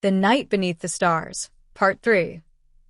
The Night Beneath the Stars, Part 3.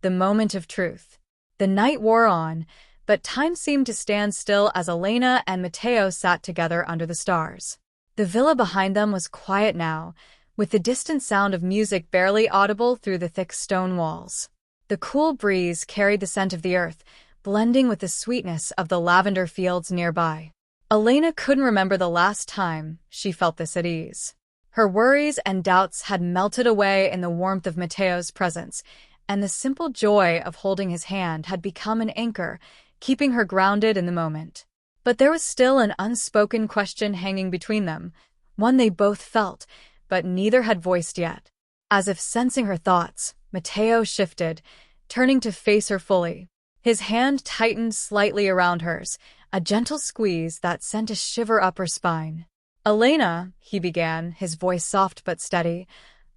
The Moment of Truth. The night wore on, but time seemed to stand still as Elena and Matteo sat together under the stars. The villa behind them was quiet now, with the distant sound of music barely audible through the thick stone walls. The cool breeze carried the scent of the earth, blending with the sweetness of the lavender fields nearby. Elena couldn't remember the last time she felt this at ease. Her worries and doubts had melted away in the warmth of Matteo's presence, and the simple joy of holding his hand had become an anchor, keeping her grounded in the moment. But there was still an unspoken question hanging between them, one they both felt, but neither had voiced yet. As if sensing her thoughts, Matteo shifted, turning to face her fully. His hand tightened slightly around hers, a gentle squeeze that sent a shiver up her spine. "Elena," he began, his voice soft but steady,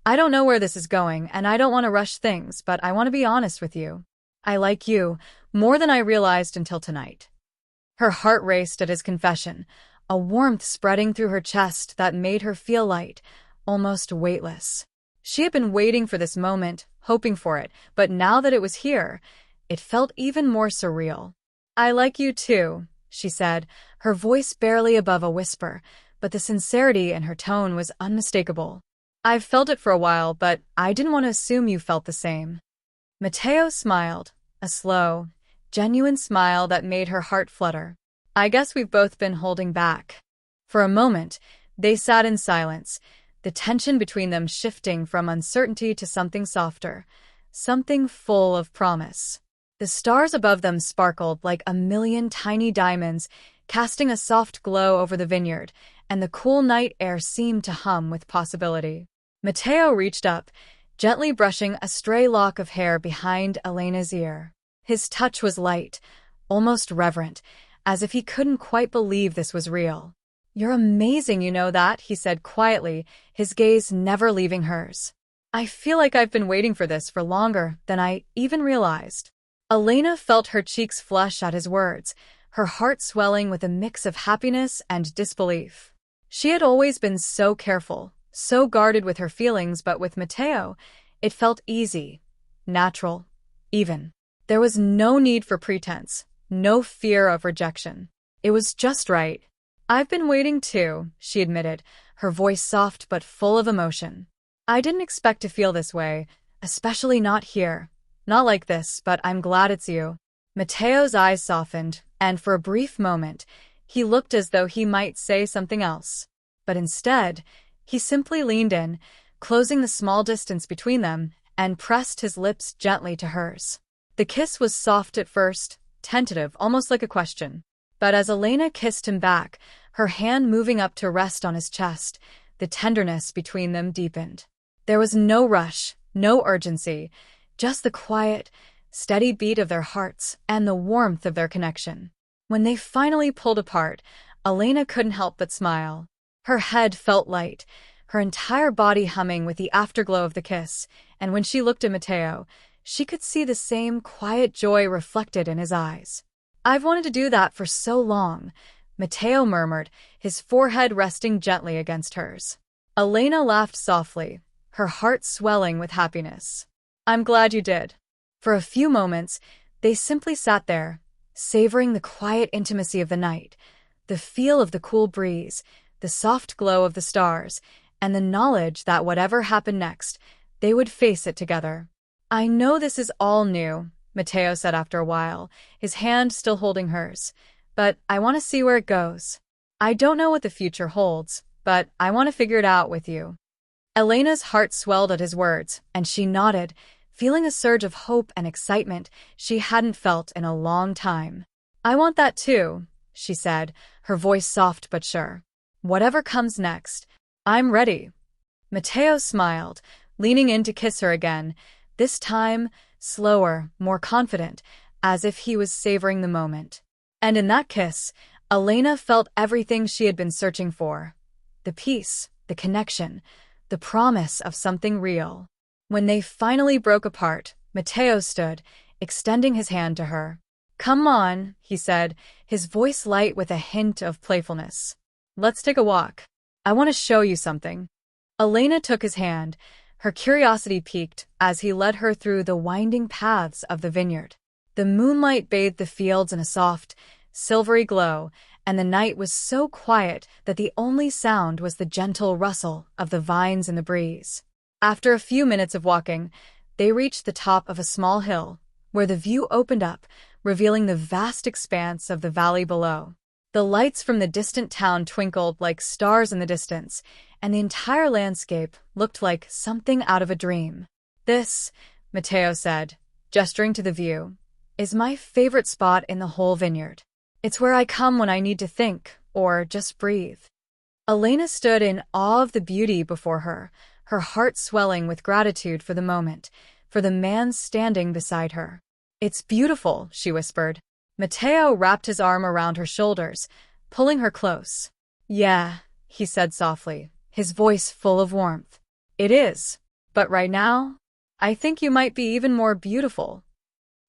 "I don't know where this is going, and I don't want to rush things, but I want to be honest with you. I like you more than I realized until tonight." Her heart raced at his confession, a warmth spreading through her chest that made her feel light, almost weightless. She had been waiting for this moment, hoping for it, but now that it was here, it felt even more surreal. "I like you too," she said, her voice barely above a whisper, but the sincerity in her tone was unmistakable. "I've felt it for a while, but I didn't want to assume you felt the same." Matteo smiled, a slow, genuine smile that made her heart flutter. "I guess we've both been holding back." For a moment, they sat in silence, the tension between them shifting from uncertainty to something softer, something full of promise. The stars above them sparkled like a million tiny diamonds, casting a soft glow over the vineyard, and the cool night air seemed to hum with possibility. Matteo reached up, gently brushing a stray lock of hair behind Elena's ear. His touch was light, almost reverent, as if he couldn't quite believe this was real. "You're amazing, you know that," he said quietly, his gaze never leaving hers. "I feel like I've been waiting for this for longer than I even realized." Elena felt her cheeks flush at his words, her heart swelling with a mix of happiness and disbelief. She had always been so careful, so guarded with her feelings, but with Matteo, it felt easy, natural, even. There was no need for pretense, no fear of rejection. It was just right. "I've been waiting too," she admitted, her voice soft but full of emotion. "I didn't expect to feel this way, especially not here. Not like this, but I'm glad it's you." Matteo's eyes softened, and for a brief moment, he looked as though he might say something else. But instead, he simply leaned in, closing the small distance between them, and pressed his lips gently to hers. The kiss was soft at first, tentative, almost like a question. But as Elena kissed him back, her hand moving up to rest on his chest, the tenderness between them deepened. There was no rush, no urgency, just the quiet, steady beat of their hearts and the warmth of their connection. When they finally pulled apart, Elena couldn't help but smile. Her head felt light, her entire body humming with the afterglow of the kiss, and when she looked at Matteo, she could see the same quiet joy reflected in his eyes. "I've wanted to do that for so long," Matteo murmured, his forehead resting gently against hers. Elena laughed softly, her heart swelling with happiness. "I'm glad you did." For a few moments, they simply sat there, savoring the quiet intimacy of the night, the feel of the cool breeze, the soft glow of the stars, and the knowledge that whatever happened next, they would face it together. "I know this is all new," Matteo said after a while, his hand still holding hers, "but I want to see where it goes. I don't know what the future holds, but I want to figure it out with you." Elena's heart swelled at his words, and she nodded, feeling a surge of hope and excitement she hadn't felt in a long time. "I want that too," she said, her voice soft but sure. "Whatever comes next, I'm ready." Matteo smiled, leaning in to kiss her again, this time slower, more confident, as if he was savoring the moment. And in that kiss, Elena felt everything she had been searching for. The peace, the connection, the promise of something real. When they finally broke apart, Matteo stood, extending his hand to her. "Come on," he said, his voice light with a hint of playfulness. "Let's take a walk. I want to show you something." Elena took his hand, Her curiosity piqued as he led her through the winding paths of the vineyard. The moonlight bathed the fields in a soft, silvery glow, and the night was so quiet that the only sound was the gentle rustle of the vines in the breeze. After a few minutes of walking, they reached the top of a small hill, where the view opened up, revealing the vast expanse of the valley below. The lights from the distant town twinkled like stars in the distance, and the entire landscape looked like something out of a dream. "This," Matteo said, gesturing to the view, "is my favorite spot in the whole vineyard. It's where I come when I need to think, or just breathe." Elena stood in awe of the beauty before her, her heart swelling with gratitude for the moment, for the man standing beside her. "It's beautiful," she whispered. Matteo wrapped his arm around her shoulders, pulling her close. "Yeah," he said softly, his voice full of warmth. "It is. But right now, I think you might be even more beautiful."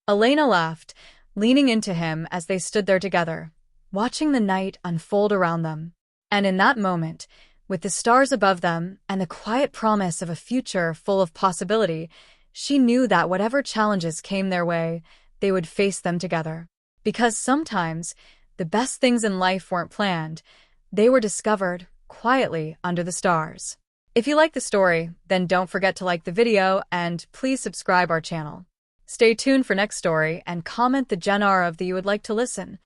Elena laughed, leaning into him as they stood there together, watching the night unfold around them. And in that moment, with the stars above them and the quiet promise of a future full of possibility, she knew that whatever challenges came their way, they would face them together. Because sometimes, the best things in life weren't planned, they were discovered quietly under the stars. If you like the story, then don't forget to like the video and please subscribe our channel. Stay tuned for next story and comment the genre of that you would like to listen.